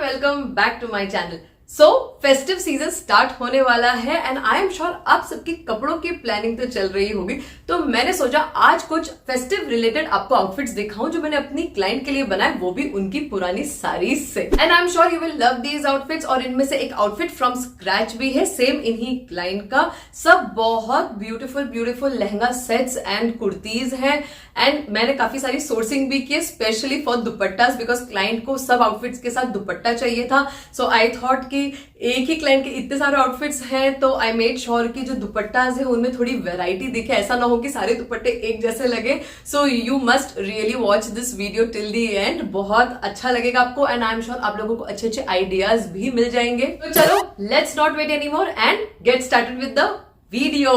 Welcome back to my channel. Festive season start होने वाला है एंड आई एम श्योर आप सबकी कपड़ों की प्लानिंग तो चल रही होगी। तो मैंने सोचा आज कुछ फेस्टिव रिलेटेड आपको आउटफिट्स दिखाऊं जो मैंने अपनी क्लाइंट के लिए बनाए, वो भी उनकी पुरानी साड़ीज से। And I am sure you will love these outfits. और इनमें से एक आउटफिट फ्रॉम स्क्रैच भी है, सेम इन्हीं क्लाइंट का। सब बहुत beautiful lehenga sets and kurtis हैं एंड मैंने काफी सारी सोर्सिंग भी की है स्पेशली फॉर दुपट्टास, बिकॉज क्लाइंट को सब आउटफिट्स के साथ दुपट्टा चाहिए था। सो आई थॉट कि एक ही क्लाइंट के इतने सारे आउटफिट्स हैं तो आई मेड श्योर कि जो दुपट्टास है उनमें थोड़ी वैरायटी दिखे, ऐसा ना हो कि सारे दुपट्टे एक जैसे लगे। So you must really watch this video till the and, बहुत अच्छा लगेगा आपको एंड आई एम श्योर आप लोगों को अच्छे अच्छे आइडियाज भी मिल जाएंगे। तो चलो let's not wait any more and get started with the video.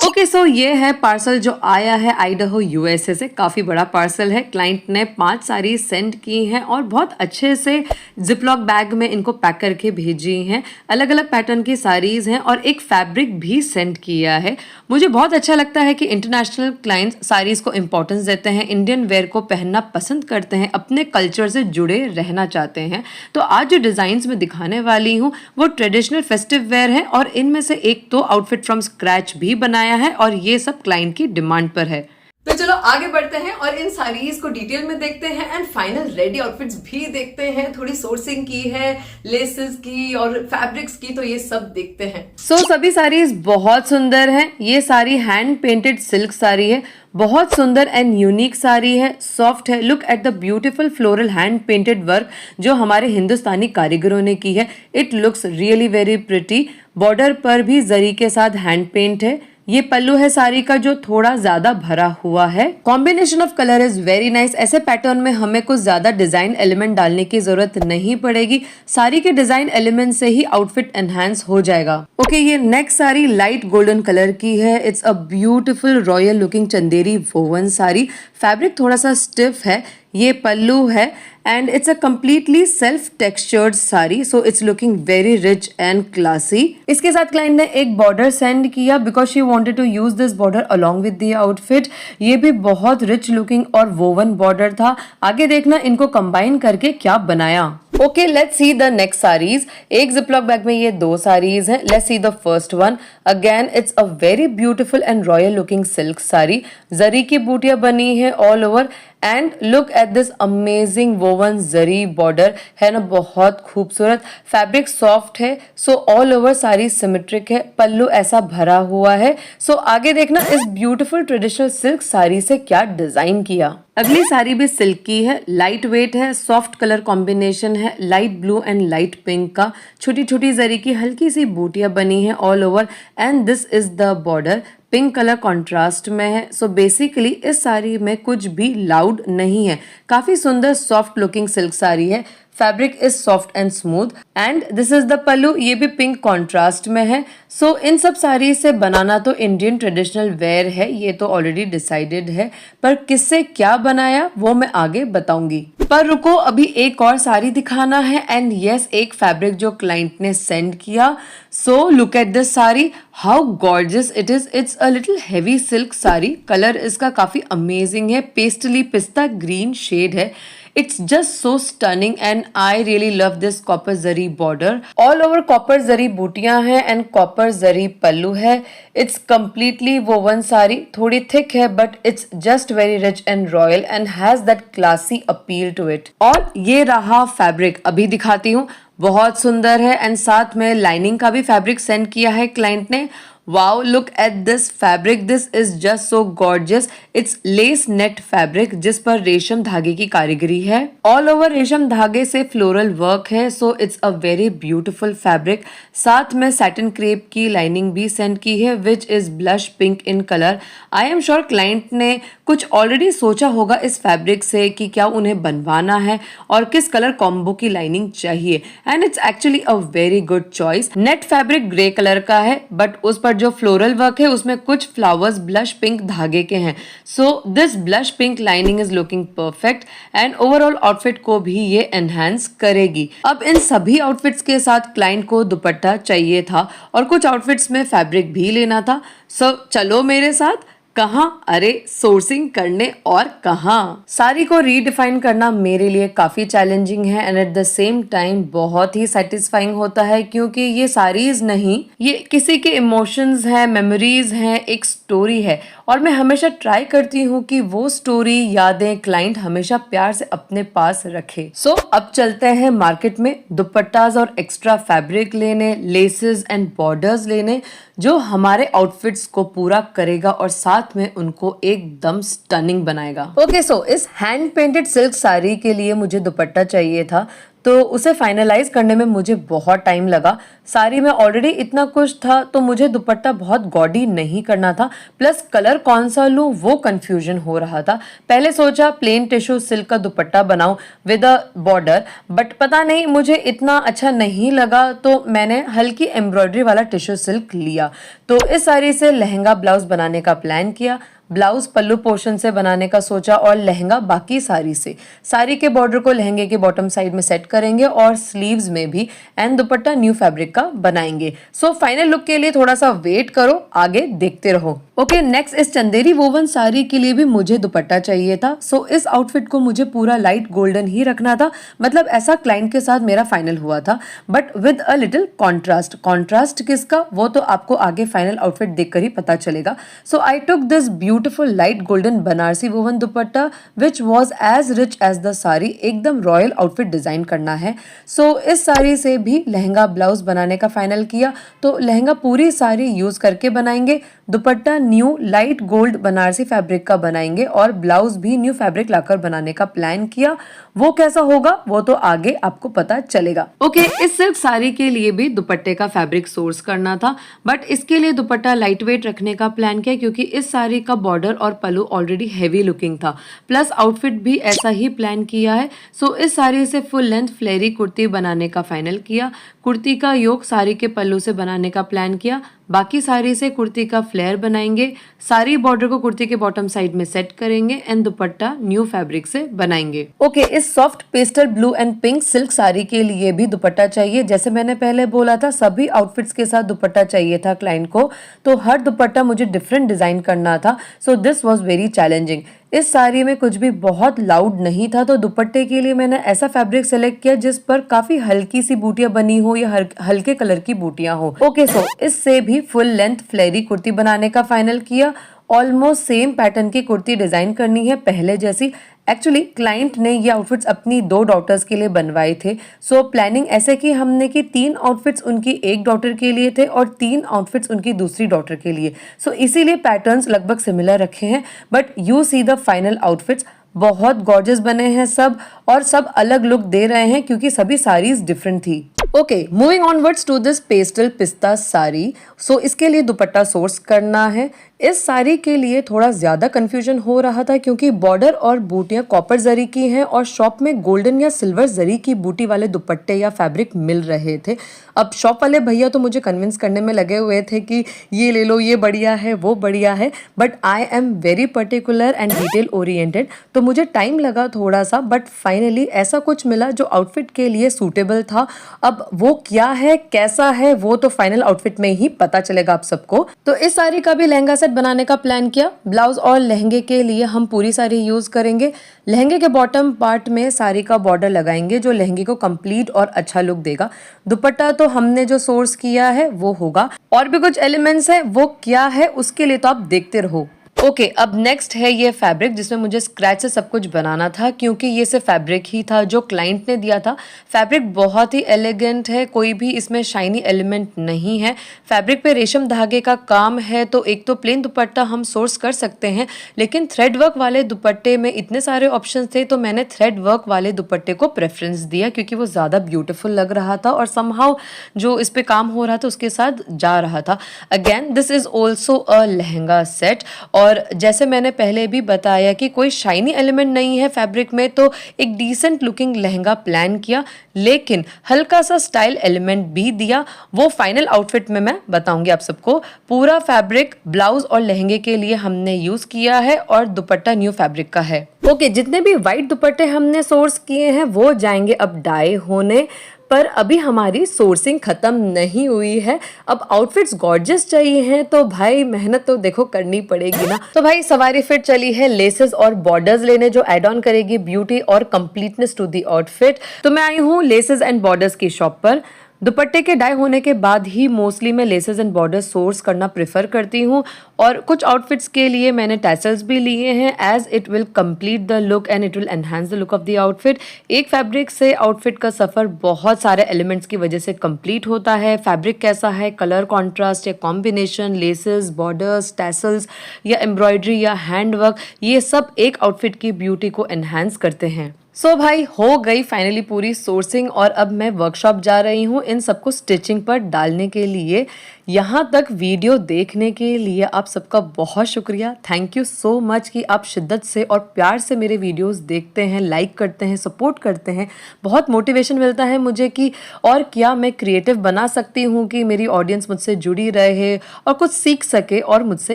Okay so ये है पार्सल जो आया है आइडाहो यूएसए से। काफ़ी बड़ा पार्सल है। क्लाइंट ने 5 साड़ी सेंड की हैं और बहुत अच्छे से जिपलॉक बैग में इनको पैक करके भेजी हैं। अलग अलग पैटर्न की साड़ीज़ हैं और एक फैब्रिक भी सेंड किया है। मुझे बहुत अच्छा लगता है कि इंटरनेशनल क्लाइंट्स साड़ीज़ को इम्पोर्टेंस देते हैं, इंडियन वेयर को पहनना पसंद करते हैं, अपने कल्चर से जुड़े रहना चाहते हैं। तो आज जो डिज़ाइंस मैं दिखाने वाली हूँ वो ट्रेडिशनल फेस्टिव वेयर है और इनमें से एक तो आउटफिट फ्रॉम स्क्रैच भी बनाया है और ये सब क्लाइंट की डिमांड पर है। तो चलो आगे बढ़ते हैं और इन साड़ीज को डिटेल में देखते हैं एंड फाइनल रेडी आउटफिट्स भी देखते हैं। थोड़ी सोर्सिंग की है, लेसेस की और फैब्रिक्स की, तो ये सब देखते हैं। सभी साड़ीज बहुत सुंदर हैं। ये sari hand painted silk sari है, बहुत सुंदर एंड यूनिक साड़ी है, सॉफ्ट है। Look at the beautiful floral hand painted work जो हमारे हिंदुस्तानी कारीगरों ने की है। It looks really very pretty. Border पर भी जरी के साथ हैंड पेंट है। ये पल्लू है साड़ी का जो थोड़ा ज्यादा भरा हुआ है। Combination of colour is very nice. ऐसे पैटर्न में हमें कुछ ज्यादा डिजाइन एलिमेंट डालने की जरूरत नहीं पड़ेगी। साड़ी के डिजाइन एलिमेंट से ही आउटफिट एनहांस हो जाएगा। ओके, ये next sari light golden colour की है। It's a beautiful royal looking Chanderi woven sari. Fabric थोड़ा सा स्टिफ है। ये पल्लू है and it's a completely self textured sari, so it's looking very rich and classy. इसके साथ क्लाइंट ने एक बॉर्डर सेंड किया because she wanted to use this border along with the outfit. ये भी बहुत रिच लुकिंग और वोवन बॉर्डर था। आगे देखना इनको कंबाइन करके क्या बनाया। Okay, let's see the next saris. एक जिपलॉक बैग में ये 2 साड़ीज हैं। Let's see the first one. Again it's a very beautiful and royal looking silk sari. Zari की बूटियां बनी है all over and look at this amazing woven zari border है ना, बहुत खूबसूरत। फैब्रिक सॉफ्ट है, so all over sari symmetric है। पल्लू ऐसा भरा हुआ है। सो आगे देखना इस ब्यूटीफुल ट्रेडिशनल सिल्क साड़ी से क्या डिजाइन किया। अगली साड़ी भी सिल्क की है, लाइट वेट है, सॉफ्ट कलर कॉम्बिनेशन है, light blue and light pink का। छोटी छोटी जरी की हल्की सी बूटियां बनी है all over and this is the border. Pink colour contrast में है। सो बेसिकली इस साड़ी में कुछ भी लाउड नहीं है। काफी सुंदर सॉफ्ट लुकिंग सिल्क साड़ी है। Fabric is soft and smooth and this is the pallu. ये भी पिंक कॉन्ट्रास्ट में है। सो इन सब साड़ी से बनाना तो इंडियन ट्रेडिशनल वेयर है, ये तो ऑलरेडी डिसाइडेड है, पर किससे क्या बनाया वो मैं आगे बताऊंगी। पर रुको, अभी एक और साड़ी दिखाना है एंड यस, एक फैब्रिक जो क्लाइंट ने सेंड किया। So look at this sari, how gorgeous it is. It's a little heavy silk sari. Colour इसका काफी अमेजिंग है, पेस्टली पिस्ता ग्रीन शेड है। It's just so stunning and I really love this copper zari border. All over copper zari बूटियां हैं and copper zari पल्लू है। It's completely woven sari, थोड़ी thick है but it's just very rich and royal and has that classy appeal to it. और ये रहा fabric, अभी दिखाती हूँ। बहुत सुंदर है एंड साथ में लाइनिंग का भी फैब्रिक सेंड किया है क्लाइंट ने। Wow, look at this fabric. This is just so gorgeous. It's lace net fabric जिस पर रेशम धागे की कारीगरी है। All over रेशम धागे से फ्लोरल वर्क है, so it's a very beautiful fabric. साथ में satin crepe की लाइनिंग भी सेंड की है which is blush pink in color. I am sure client ने कुछ ऑलरेडी सोचा होगा इस फैब्रिक से कि क्या उन्हें बनवाना है और किस कलर कॉम्बो की लाइनिंग चाहिए and it's actually a very good choice. Net fabric grey colour का है बट उस पर जो फ्लोरल वर्क है उसमें कुछ फ्लावर्स ब्लश पिंक धागे के हैं। So this blush pink lining is looking perfect and overall outfit को भी ये एनहांस करेगी। अब इन सभी आउटफिट्स के साथ क्लाइंट को दुपट्टा चाहिए था और कुछ आउटफिट्स में फैब्रिक भी लेना था। सो चलो मेरे साथ, कहाँ? अरे सोर्सिंग करने और कहाँ। साड़ी को रीडिफाइन करना मेरे लिए काफी चैलेंजिंग है and at the same time बहुत ही सेटिस्फाइंग होता है, क्योंकि ये साड़ीज नहीं, ये किसी के इमोशंस हैं, मेमोरीज हैं, एक स्टोरी है और मैं हमेशा ट्राई करती हूँ कि वो स्टोरी, यादें क्लाइंट हमेशा प्यार से अपने पास रखे। सो अब चलते हैं मार्केट में दुपट्टास और एक्स्ट्रा फैब्रिक लेने, लेसेस एंड बॉर्डर्स लेने, जो हमारे आउटफिट्स को पूरा करेगा और साथ में उनको एकदम स्टनिंग बनाएगा। ओके सो इस हैंड पेंटेड सिल्क साड़ी के लिए मुझे दुपट्टा चाहिए था, तो उसे फाइनलाइज करने में मुझे बहुत टाइम लगा। साड़ी में ऑलरेडी इतना कुछ था तो मुझे दुपट्टा बहुत गॉडी नहीं करना था, प्लस कलर कौन सा लूं वो कंफ्यूजन हो रहा था। पहले सोचा प्लेन टिश्यू सिल्क का दुपट्टा बनाऊं विद अ बॉर्डर, बट पता नहीं मुझे इतना अच्छा नहीं लगा, तो मैंने हल्की एम्ब्रॉयडरी वाला टिश्यू सिल्क लिया। तो इस साड़ी से लहंगा ब्लाउज बनाने का प्लान किया। ब्लाउज पल्लू पोर्शन से बनाने का सोचा और लहंगा बाकी साड़ी से। साड़ी के बॉर्डर को लहंगे के बॉटम साइड में सेट करेंगे और स्लीव्स में भी, एंड दुपट्टा न्यू फैब्रिक का बनाएंगे। सो फाइनल लुक के लिए थोड़ा सा वेट करो, आगे देखते रहो। ओके नेक्स्ट इस चंदेरी वोवन साड़ी के लिए भी मुझे दुपट्टा चाहिए था। सो इस आउटफिट को मुझे पूरा लाइट गोल्डन ही रखना था, मतलब ऐसा क्लाइंट के साथ मेरा फाइनल हुआ था, but with a little contrast. Contrast किसका, वो तो आपको आगे फाइनल आउटफिट देखकर ही पता चलेगा। So I took this beautiful light golden Banarasi woven dupatta which was as rich as the sari. एकदम रॉयल आउटफिट डिजाइन करना है। सो इस साड़ी से भी लहंगा ब्लाउज बनाने का फाइनल किया। तो लहंगा पूरी साड़ी यूज करके बनाएंगे, दुपट्टा new light gold Banarasi fabric का बनाएंगे और ब्लाउज भी न्यू फैब्रिक लाकर बनाने का प्लान किया। वो कैसा होगा वो तो आगे आपको पता चलेगा। ओके इस सिल्क साड़ी के लिए भी दुपट्टे का फैब्रिक सोर्स करना था, बट इसके लिए दुपट्टा लाइट वेट रखने का प्लान किया, क्योंकि इस साड़ी का बॉर्डर और पल्लू ऑलरेडी हैवी लुकिंग था, प्लस आउटफिट भी ऐसा ही प्लान किया है। सो इस साड़ी से फुल लेंथ फ्लेरी कुर्ती बनाने का फाइनल किया। कुर्ती का योक साड़ी के पल्लू से बनाने का प्लान किया। बाकी साड़ी से कुर्ती का फ्लेयर बनाएंगे। साड़ी बॉर्डर को कुर्ती के बॉटम साइड में सेट करेंगे एंड दुपट्टा न्यू फैब्रिक से बनाएंगे। ओके इस soft pastel blue and pink silk sari के लिए भी दुपट्टा चाहिए। जैसे मैंने पहले बोला था, सभी आउटफिट्स के साथ दुपट्टा चाहिए था क्लाइंट को, तो हर दुपट्टा मुझे डिफरेंट डिजाइन करना था। So this was very challenging. इस साड़ी में कुछ भी बहुत लाउड नहीं था, तो दुपट्टे के लिए मैंने ऐसा फैब्रिक सेलेक्ट किया जिस पर काफी हल्की सी बूटियां बनी हो या हल्के कलर की बूटियां हो। ओके सो इससे भी फुल लेंथ फ्लेरी कुर्ती बनाने का फाइनल किया। ऑलमोस्ट सेम पैटर्न की कुर्ती डिजाइन करनी है पहले जैसी। एक्चुअली क्लाइंट ने ये आउटफिट्स अपनी 2 डॉटर्स के लिए बनवाए थे। सो प्लानिंग ऐसे की हमने कि 3 आउटफिट्स उनकी एक डॉटर के लिए थे और 3 आउटफिट्स उनकी दूसरी डॉटर के लिए। सो इसीलिए पैटर्न्स लगभग सिमिलर रखे हैं, but you see the final outfits बहुत गॉर्जियस बने हैं सब, और सब अलग लुक दे रहे हैं क्योंकि सभी साड़ीज डिफरेंट थी। Okay moving onwards to this pastel pista sari. सो इसके लिए दुपट्टा सोर्स करना है। इस साड़ी के लिए थोड़ा ज्यादा कंफ्यूजन हो रहा था, क्योंकि बॉर्डर और बूटियां कॉपर जरी की हैं और शॉप में गोल्डन या सिल्वर जरी की बूटी वाले दुपट्टे या फैब्रिक मिल रहे थे। अब शॉप वाले भैया तो मुझे कन्विंस करने में लगे हुए थे कि ये ले लो, ये बढ़िया है, वो बढ़िया है, but I am very particular and detail oriented, तो मुझे टाइम लगा थोड़ा सा, बट फाइनली ऐसा कुछ मिला जो आउटफिट के लिए सूटेबल था। अब वो क्या है, कैसा है, वो तो फाइनल आउटफिट में ही पता चलेगा आप सबको। तो इस साड़ी का भी लहंगा सेट बनाने का प्लान किया। ब्लाउज और लहंगे के लिए हम पूरी साड़ी यूज करेंगे। लहंगे के बॉटम पार्ट में साड़ी का बॉर्डर लगाएंगे जो लहंगे को कंप्लीट और अच्छा लुक देगा। दुपट्टा तो हमने जो सोर्स किया है वो होगा, और भी कुछ एलिमेंट्स है, वो क्या है उसके लिए तो आप देखते रहो। ओके अब नेक्स्ट है ये फैब्रिक, जिसमें मुझे स्क्रैच से सब कुछ बनाना था, क्योंकि ये सिर्फ फैब्रिक ही था जो क्लाइंट ने दिया था। फैब्रिक बहुत ही एलिगेंट है, कोई भी इसमें शाइनी एलिमेंट नहीं है। फैब्रिक पे रेशम धागे का काम है, तो एक तो प्लेन दुपट्टा हम सोर्स कर सकते हैं, लेकिन थ्रेड वर्क वाले दुपट्टे में इतने सारे ऑप्शन थे, तो मैंने थ्रेड वर्क वाले दुपट्टे को प्रेफरेंस दिया, क्योंकि वो ज़्यादा ब्यूटीफुल लग रहा था और समहाउ जो इस पे काम हो रहा था उसके साथ जा रहा था। Again this is also a lehenga set, और जैसे मैंने पहले भी बताया कि कोई शाइनी एलिमेंट नहीं है फैब्रिक में, तो एक डिसेंट लुकिंग लहंगा प्लान किया, लेकिन हल्का सा स्टाइल एलिमेंट भी दिया। वो फाइनल आउटफिट में मैं बताऊंगी आप सबको। पूरा फैब्रिक ब्लाउज और लहंगे के लिए हमने यूज किया है और दुपट्टा न्यू फैब्रिक का है। ओके जितने भी व्हाइट दुपट्टे हमने सोर्स किए हैं वो जाएंगे अब डाई होने। पर अभी हमारी सोर्सिंग खत्म नहीं हुई है। अब आउटफिट्स गॉर्जियस चाहिए हैं तो भाई मेहनत तो देखो करनी पड़ेगी ना। तो भाई सवारी फिट चली है लेसेस और बॉर्डर्स लेने, जो एड ऑन करेगी ब्यूटी और कंप्लीटनेस टू दी आउटफिट। तो मैं आई हूँ लेसेस एंड बॉर्डर्स की शॉप पर। दुपट्टे के डाई होने के बाद ही मोस्टली मैं लेसेस एंड बॉर्डर सोर्स करना प्रेफर करती हूँ, और कुछ आउटफिट्स के लिए मैंने टैसल्स भी लिए हैं as it will complete the look and it will enhance the look of the outfit. एक फैब्रिक से आउटफिट का सफ़र बहुत सारे एलिमेंट्स की वजह से कंप्लीट होता है। फैब्रिक कैसा है, कलर कॉन्ट्रास्ट या कॉम्बिनेशन, लेसेस, बॉर्डर्स, टैसल्स या एम्ब्रॉयडरी या हैंडवर्क, ये सब एक आउटफिट की ब्यूटी को एनहांस करते हैं। सो भाई हो गई फाइनली पूरी सोर्सिंग, और अब मैं वर्कशॉप जा रही हूँ इन सबको स्टिचिंग पर डालने के लिए। यहाँ तक वीडियो देखने के लिए आप सबका बहुत शुक्रिया। थैंक यू सो मच कि आप शिद्दत से और प्यार से मेरे वीडियोस देखते हैं, लाइक करते हैं, सपोर्ट करते हैं। बहुत मोटिवेशन मिलता है मुझे कि और क्या मैं क्रिएटिव बना सकती हूँ कि मेरी ऑडियंस मुझसे जुड़ी रहे और कुछ सीख सके और मुझसे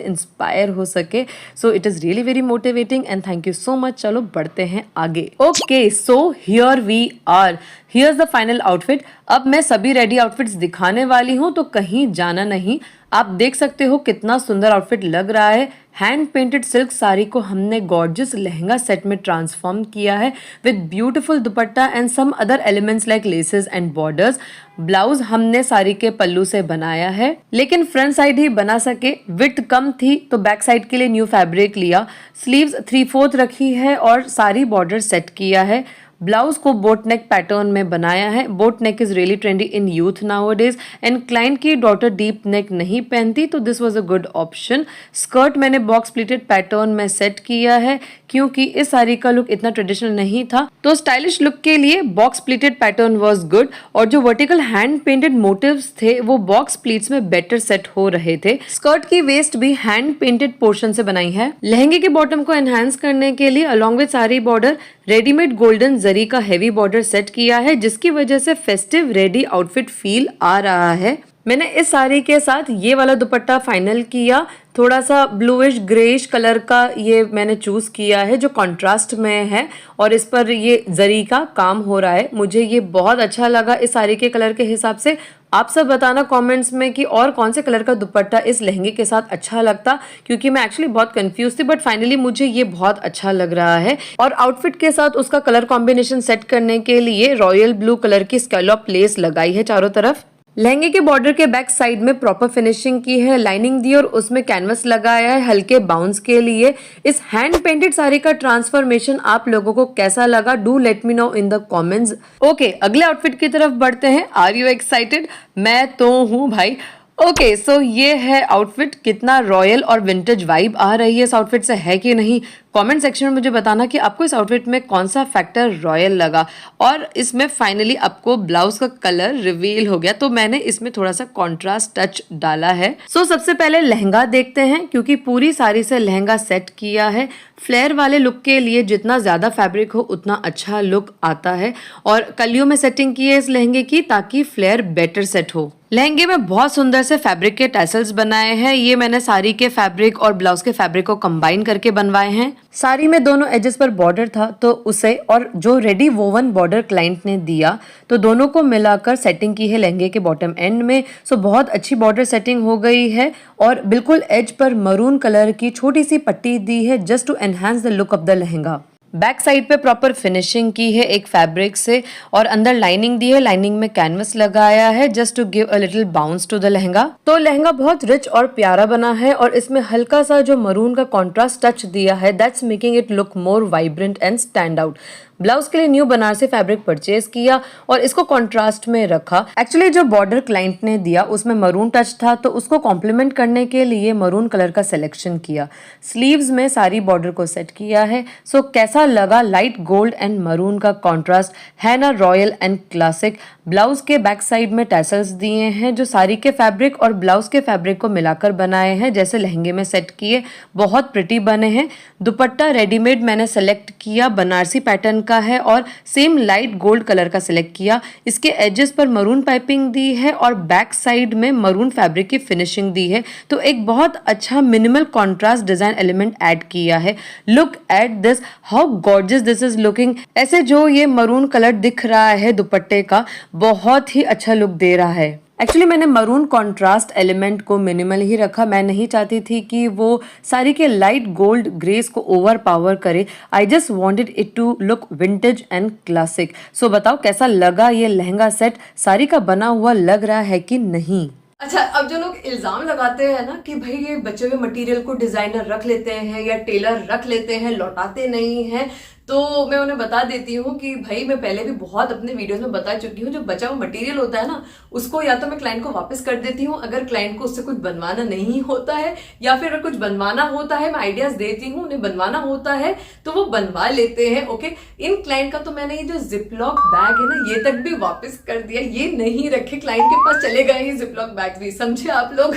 इंस्पायर हो सके। So it is really very motivating and thank you so much. चलो बढ़ते हैं आगे। Okay, so here we are, here's the final outfit. अब मैं सभी रेडी आउटफिट्स दिखाने वाली हूँ, तो कहीं जाना नहीं। आप देख सकते हो कितना सुंदर आउटफिट लग रहा है। हैंड पेंटेड सिल्क साड़ी को हमने गॉर्जियस लहंगा सेट में ट्रांसफॉर्म किया है with beautiful dupatta and some other elements like laces and borders. Blouse हमने साड़ी के पल्लू से बनाया है, लेकिन फ्रंट साइड ही बना सके, विड्थ कम थी तो बैक साइड के लिए न्यू फैब्रिक लिया। स्लीव्स 3/4 रखी है और सारी बॉर्डर सेट किया है। ब्लाउज को बोट नेक पैटर्न में बनाया है। Boat neck is really trendy in youth nowadays and client की डॉटर डीप नेक नहीं पहनती, तो this was a good option. Skirt मैंने बॉक्स प्लीटेड पैटर्न में सेट किया है क्योंकि इस साड़ी का लुक इतना ट्रेडिशनल नहीं था, तो स्टाइलिश लुक के लिए box pleated pattern was good. और जो वर्टिकल हैंड पेंटेड मोटिव्स थे वो बॉक्स प्लीट्स में बेटर सेट हो रहे थे। स्कर्ट की वेस्ट भी हैंड पेंटेड पोर्शन से बनाई है। लहंगे के बॉटम को एनहांस करने के लिए अलॉन्ग विद सारी बॉर्डर रेडीमेड गोल्डन जरी का हेवी बॉर्डर सेट किया है, जिसकी वजह से फेस्टिव रेडी आउटफिट फील आ रहा है। मैंने इस साड़ी के साथ ये वाला दुपट्टा फाइनल किया, थोड़ा सा ब्लूइश ग्रेइश कलर का ये मैंने चूज किया है जो कंट्रास्ट में है, और इस पर ये जरी का काम हो रहा है। मुझे ये बहुत अच्छा लगा इस साड़ी के कलर के हिसाब से। आप सब बताना कमेंट्स में कि और कौन से कलर का दुपट्टा इस लहंगे के साथ अच्छा लगता, क्योंकि मैं एक्चुअली बहुत कंफ्यूज थी, बट फाइनली मुझे ये बहुत अच्छा लग रहा है। और आउटफिट के साथ उसका कलर कॉम्बिनेशन सेट करने के लिए रॉयल ब्लू कलर की स्कैलॉप लेस लगाई है चारों तरफ। लहंगे के बॉर्डर के बैक साइड में प्रॉपर फिनिशिंग की है, लाइनिंग दी और उसमें कैनवस लगाया है हल्के बाउंस के लिए। इस हैंड पेंटेड साड़ी का ट्रांसफॉर्मेशन आप लोगों को कैसा लगा, do let me know in the comments. Okay, अगले आउटफिट की तरफ बढ़ते हैं। Are you excited? मैं तो हूँ भाई। ओके, सो ये है आउटफिट। कितना रॉयल और विंटेज वाइब आ रही है इस आउटफिट से, है कि नहीं? कमेंट सेक्शन में मुझे बताना कि आपको इस आउटफिट में कौन सा फैक्टर रॉयल लगा। और इसमें फाइनली आपको ब्लाउज का कलर रिवील हो गया, तो मैंने इसमें थोड़ा सा कॉन्ट्रास्ट टच डाला है। सो सबसे पहले लहंगा देखते हैं, क्योंकि पूरी साड़ी से लहंगा सेट किया है। फ्लेयर वाले लुक के लिए जितना ज्यादा फैब्रिक हो उतना अच्छा लुक आता है, और कलियों में सेटिंग की है इस लहंगे की ताकि फ्लेयर बेटर सेट हो। लहंगे में बहुत सुंदर से फैब्रिक के टैसल्स बनाए हैं। ये मैंने साड़ी के फैब्रिक और ब्लाउज के फैब्रिक को कंबाइन करके बनवाए हैं। साड़ी में दोनों एजेस पर बॉर्डर था, तो उसे और जो रेडी वोवन बॉर्डर क्लाइंट ने दिया, तो दोनों को मिलाकर सेटिंग की है लहंगे के बॉटम एंड में। सो बहुत अच्छी बॉर्डर सेटिंग हो गई है, और बिल्कुल एज पर मरून कलर की छोटी सी पट्टी दी है just to enhance the look of the lehenga. Back side पे प्रॉपर फिनिशिंग की है एक फैब्रिक से, और अंदर लाइनिंग दी है। लाइनिंग में कैनवस लगाया है just to give a little bounce to the lehenga. तो लहंगा बहुत रिच और प्यारा बना है, और इसमें हल्का सा जो मरून का कॉन्ट्रास्ट टच दिया है, that's making it look more vibrant and stand out. Blouse के लिए न्यू बनारसी फैब्रिक परचेज किया और इसको कॉन्ट्रास्ट में रखा। एक्चुअली जो बॉर्डर क्लाइंट ने दिया उसमें मरून टच था, तो उसको कॉम्प्लीमेंट करने के लिए मरून कलर का सिलेक्शन किया। स्लीव्स में सारी बॉर्डर को सेट किया है। सो कैसा लगा लाइट गोल्ड एंड मरून का कॉन्ट्रास्ट, है ना रॉयल एंड क्लासिक। ब्लाउज के बैक साइड में टैसल्स दिए हैं जो साड़ी के फैब्रिक और ब्लाउज के फैब्रिक को मिलाकर बनाए हैं, जैसे लहंगे में सेट किए। बहुत प्रिटी बने हैं। दुपट्टा रेडीमेड मैंने सेलेक्ट किया, बनारसी पैटर्न का है और सेम लाइट गोल्ड कलर का सिलेक्ट किया। इसके एजेस पर मरून पाइपिंग दी है और बैक साइड में मरून फैब्रिक की फिनिशिंग दी है, तो एक बहुत अच्छा minimal contrast design element add किया है। Look at this, how gorgeous this is looking. ऐसे जो ये मरून कलर दिख रहा है दुपट्टे का, बहुत ही अच्छा लुक दे रहा है। एक्चुअली मैंने मरून कॉन्ट्रास्ट एलिमेंट को मिनिमल ही रखा। मैं नहीं चाहती थी कि वो साड़ी के लाइट गोल्ड ग्रेस को ओवर पावर करे। I just wanted it to look vintage and classic. So बताओ कैसा लगा ये लहंगा सेट, साड़ी का बना हुआ लग रहा है कि नहीं? अच्छा, अब जो लोग इल्जाम लगाते हैं ना कि भाई ये बचे हुए मटेरियल को डिजाइनर रख लेते हैं या टेलर रख लेते हैं, लौटाते नहीं हैं, तो मैं उन्हें बता देती हूँ कि भाई मैं पहले भी बहुत अपने वीडियोस में बता चुकी हूँ, जो बचा हुआ मटेरियल होता है ना उसको या तो मैं क्लाइंट को वापस कर देती हूँ अगर क्लाइंट को उससे कुछ बनवाना नहीं होता है, या फिर अगर कुछ बनवाना होता है मैं आइडियाज देती हूँ, उन्हें बनवाना होता है तो वो बनवा लेते हैं। ओके, इन क्लाइंट का तो मैंने ये जो जिपलॉक बैग है ना ये तक भी वापस कर दिया, ये नहीं रखे, क्लाइंट के पास चले गए ये जिपलॉक बैग भी, समझे आप लोग?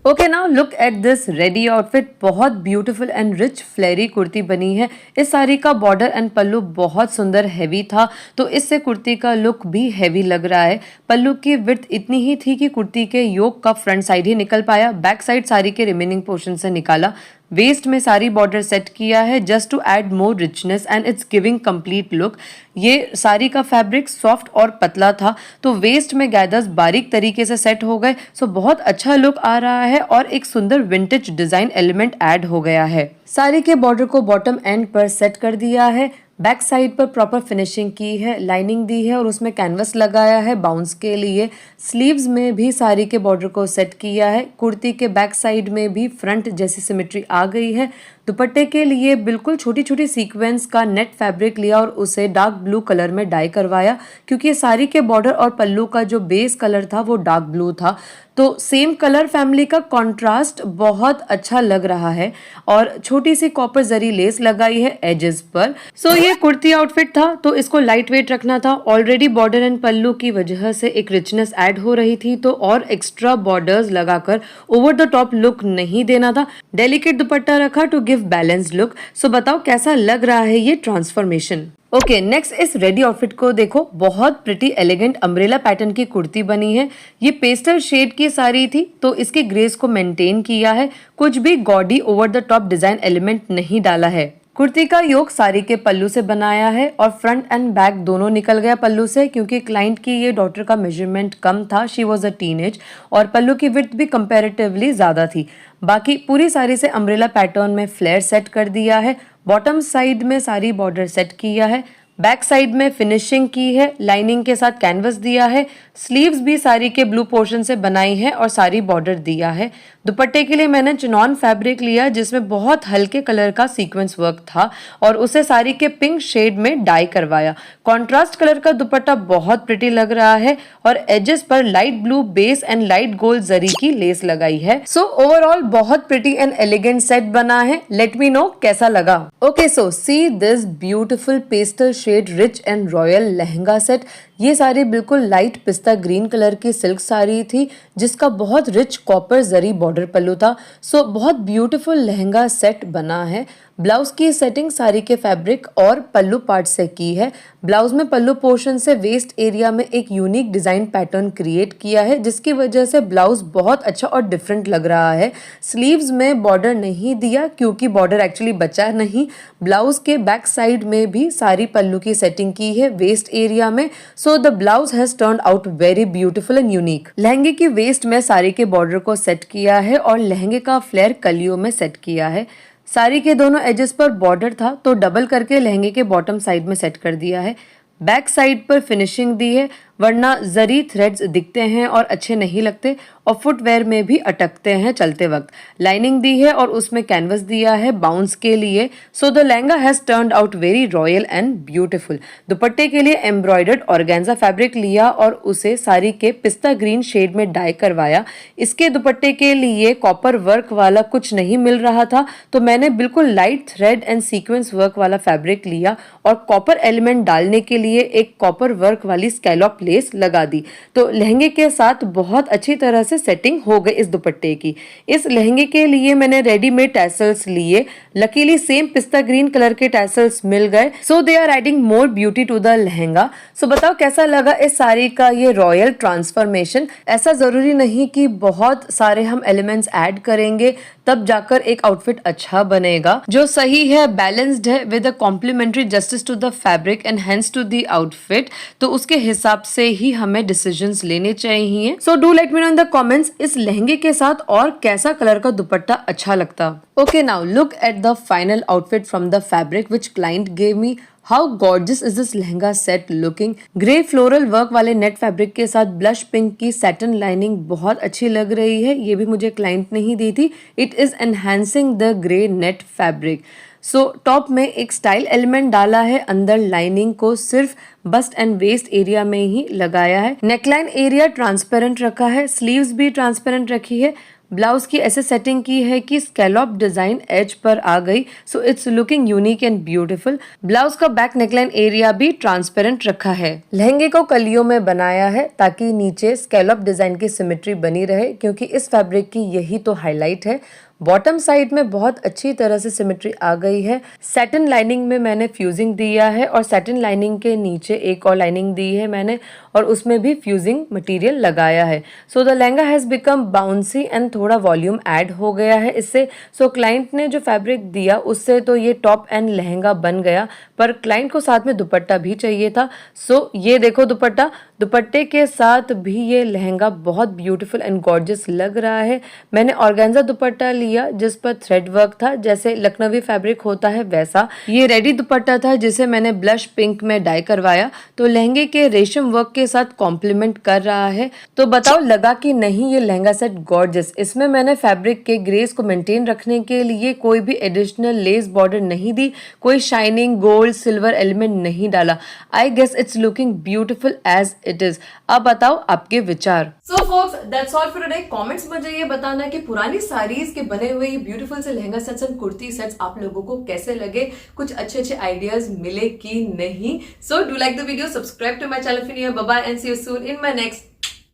Okay, now look at this ready outfit. बहुत ब्यूटीफुल एंड रिच फ्लेरी कुर्ती बनी है। इस साड़ी का बॉर्डर एंड पल्लू बहुत सुंदर हैवी था, तो इससे कुर्ती का लुक भी हैवी लग रहा है। पल्लू की विड्थ इतनी ही थी कि कुर्ती के योक का फ्रंट साइड ही निकल पाया, बैक साइड साड़ी के रिमेनिंग पोर्शन से निकाला। वेस्ट में सारी बॉर्डर सेट किया है just to add more richness and it's giving complete look. ये साड़ी का फैब्रिक सॉफ्ट और पतला था, तो वेस्ट में गैदर्स बारीक तरीके से सेट हो गए। सो बहुत अच्छा लुक आ रहा है और एक सुंदर विंटेज डिजाइन एलिमेंट ऐड हो गया है। साड़ी के बॉर्डर को बॉटम एंड पर सेट कर दिया है, बैक साइड पर प्रॉपर फिनिशिंग की है, लाइनिंग दी है और उसमें कैनवस लगाया है बाउंस के लिए। स्लीव्स में भी साड़ी के बॉर्डर को सेट किया है। कुर्ती के बैक साइड में भी फ्रंट जैसी सिमेट्री आ गई है। दुपट्टे के लिए बिल्कुल छोटी छोटी सीक्वेंस का नेट फैब्रिक लिया और उसे डार्क ब्लू कलर में डाई करवाया, क्योंकि साड़ी के बॉर्डर और पल्लू का जो बेस कलर था वो डार्क ब्लू था, तो सेम कलर फैमिली का कॉन्ट्रास्ट बहुत अच्छा लग रहा है। और छोटी सी कॉपर जरी लेस लगाई है एजेस पर। सो ये कुर्ती आउटफिट था, तो इसको लाइट वेट रखना था। ऑलरेडी बॉर्डर एंड पल्लू की वजह से एक रिचनेस ऐड हो रही थी, तो और एक्स्ट्रा बॉर्डर्स लगाकर ओवर द टॉप लुक नहीं देना था। डेलिकेट दुपट्टा रखा टू गिव बैलेंस्ड लुक। सो बताओ कैसा लग रहा है ये ट्रांसफॉर्मेशन? ओके, नेक्स्ट इस रेडी आउटफिट को देखो। बहुत प्रिटी एलिगेंट अम्ब्रेला पैटर्न की कुर्ती बनी है। ये पेस्टल शेड की साड़ी थी, तो इसके ग्रेस को मेंटेन किया है, कुछ भी gaudy over the top design element नहीं डाला है। कुर्ती का योक साड़ी के पल्लू से बनाया है और फ्रंट एंड बैक दोनों निकल गया पल्लू से, क्योंकि क्लाइंट की ये डॉटर का मेजरमेंट कम था, शी वॉज अ टीनेज, और पल्लू की विड्थ भी कंपैरेटिवली ज्यादा थी। बाकी पूरी साड़ी से अम्ब्रेला पैटर्न में फ्लेयर सेट कर दिया है। बॉटम साइड में सारी बॉर्डर सेट किया है, बैक साइड में फिनिशिंग की है, लाइनिंग के साथ कैनवस दिया है। स्लीव्स भी साड़ी के ब्लू पोर्शन से बनाई है और सारी बॉर्डर दिया है। दुपट्टे के लिए मैंने चिनॉन फैब्रिक लिया जिसमें बहुत हल्के कलर का सीक्वेंस वर्क था और उसे साड़ी के पिंक शेड में डाई करवाया। कॉन्ट्रास्ट कलर का दुपट्टा बहुत प्रिटी लग रहा है और एजेस पर light blue base and light gold zari की लेस लगाई है। सो ओवरऑल बहुत प्रिटी एंड एलिगेंट सेट बना है। लेट मी नो कैसा लगा। Okay, so see this beautiful pastel shade rich and royal lehenga set. ये साड़ी बिल्कुल लाइट पिस्ता ग्रीन कलर की सिल्क साड़ी थी जिसका बहुत rich copper zari border pallu था। सो बहुत ब्यूटीफुल लहंगा सेट बना है। ब्लाउज की सेटिंग साड़ी के फैब्रिक और पल्लू पार्ट से की है। ब्लाउज में पल्लू पोर्शन से वेस्ट एरिया में एक यूनिक डिजाइन पैटर्न क्रिएट किया है जिसकी वजह से ब्लाउज बहुत अच्छा और डिफरेंट लग रहा है। स्लीव्स में बॉर्डर नहीं दिया क्योंकि बॉर्डर एक्चुअली बचा नहीं। ब्लाउज के बैक साइड में भी सारी पल्लू की सेटिंग की है वेस्ट एरिया में। So the blouse has turned out very beautiful and unique. लहंगे की वेस्ट में साड़ी के बॉर्डर को सेट किया है और लहंगे का फ्लेयर कलियों में सेट किया है। साड़ी के दोनों एजेस पर बॉर्डर था तो डबल करके लहंगे के बॉटम साइड में सेट कर दिया है। बैक साइड पर फिनिशिंग दी है, वरना जरी थ्रेड्स दिखते हैं और अच्छे नहीं लगते और फुटवेयर में भी अटकते हैं चलते वक्त। लाइनिंग दी है और उसमें कैनवस दिया है बाउंस के लिए। So the lehenga has turned out very royal and beautiful. दुपट्टे के लिए एम्ब्रॉयडर्ड ऑर्गेन्जा फैब्रिक लिया और उसे साड़ी के पिस्ता ग्रीन शेड में डाई करवाया। इसके दुपट्टे के लिए कॉपर वर्क वाला कुछ नहीं मिल रहा था तो मैंने बिल्कुल light thread and sequence work वाला फैब्रिक लिया और कॉपर एलिमेंट डालने के लिए एक कॉपर वर्क वाली स्कैलॉप लेस लगा दी। तो लहंगे के साथ बहुत अच्छी तरह से सेटिंग हो गई इस दुपट्टे की। इस लहंगे के लिए मैंने रेडीमेड टैसल्स लिए। Luckily same pista green colour के टैसल्स मिल गए, so they are adding more beauty to the lehenga. So बताओ कैसा लगा इस साड़ी का ये रॉयल ट्रांसफॉर्मेशन। ऐसा जरूरी नहीं कि बहुत सारे हम एलिमेंट्स ऐड करेंगे तब जाकर एक आउटफिट अच्छा बनेगा, जो सही है, बैलेंस्ड है, with a complementary justice to the fabric and hence to the outfit. तो उसके हिसाब से ही हमें डिसीजंस लेने चाहिए। So do let me know in the comments इस लहंगे के साथ और कैसा कलर का दुपट्टा अच्छा लगता। Okay, now look at the final outfit from the fabric which client gave me. How gorgeous is this lehenga set looking. Grey floral work वाले नेट फैब्रिक के साथ ब्लश पिंक की सैटिन लाइनिंग बहुत अच्छी लग रही है। ये भी मुझे क्लाइंट ने ही दी थी। It is enhancing the grey net fabric. So top में एक स्टाइल एलिमेंट डाला है, अंदर लाइनिंग को सिर्फ बस्ट एंड वेस्ट एरिया में ही लगाया है। नेकलाइन एरिया ट्रांसपेरेंट रखा है, स्लीव्स भी ट्रांसपेरेंट रखी है। ब्लाउज की ऐसे सेटिंग की है कि स्कैलॉप डिजाइन एज पर आ गई। सो it's looking unique and beautiful. Blouse का बैक नेकलाइन एरिया भी ट्रांसपेरेंट रखा है। लहंगे को कलियों में बनाया है ताकि नीचे स्कैलॉप डिजाइन की सिमेट्री बनी रहे, क्योंकि इस फैब्रिक की यही तो हाईलाइट है। बॉटम साइड में बहुत अच्छी तरह से सिमेट्री आ गई है। सैटिन लाइनिंग में मैंने फ्यूजिंग दिया है और सैटिन लाइनिंग के नीचे एक और लाइनिंग दी है मैंने, और उसमें भी फ्यूजिंग मटेरियल लगाया है। So the lehenga has become bouncy and थोड़ा वॉल्यूम ऐड हो गया है इससे। सो क्लाइंट ने जो फैब्रिक दिया उससे तो ये टॉप एंड लहंगा बन गया, पर क्लाइंट को साथ में दुपट्टा भी चाहिए था। सो ये देखो दुपट्टा, दुपट्टे के साथ भी ये लहंगा बहुत ब्यूटीफुल एंड गॉर्जियस लग रहा है। मैंने ऑर्गेन्जा दुपट्टा लिया जिस पर थ्रेड वर्क था, जैसे लखनवी फैब्रिक होता है वैसा। ये रेडी दुपट्टा था जिसे मैंने ब्लश पिंक में डाई करवाया, तो लहंगे के रेशम वर्क के साथ कॉम्प्लीमेंट कर रहा है। तो बताओ लगा कि नहीं ये लहंगा सेट गॉर्जियस। इसमें मैंने फैब्रिक के ग्रेस को मेंटेन रखने के लिए कोई भी एडिशनल लेस बॉर्डर नहीं दी, कोई शाइनिंग गोल्ड सिल्वर एलिमेंट नहीं डाला। I guess it's looking beautiful as it is. अब बताओ आपके विचार। So folks, that's all for today. Comments मुझे ये बताना कि पुरानी साड़ीज के बने हुए ब्यूटीफुल से lehenga sets and kurti sets आप लोगों को कैसे लगे, कुछ अच्छे अच्छे आइडियाज मिले कि नहीं। So do like the video, subscribe to my channel, bye bye and see you soon in my next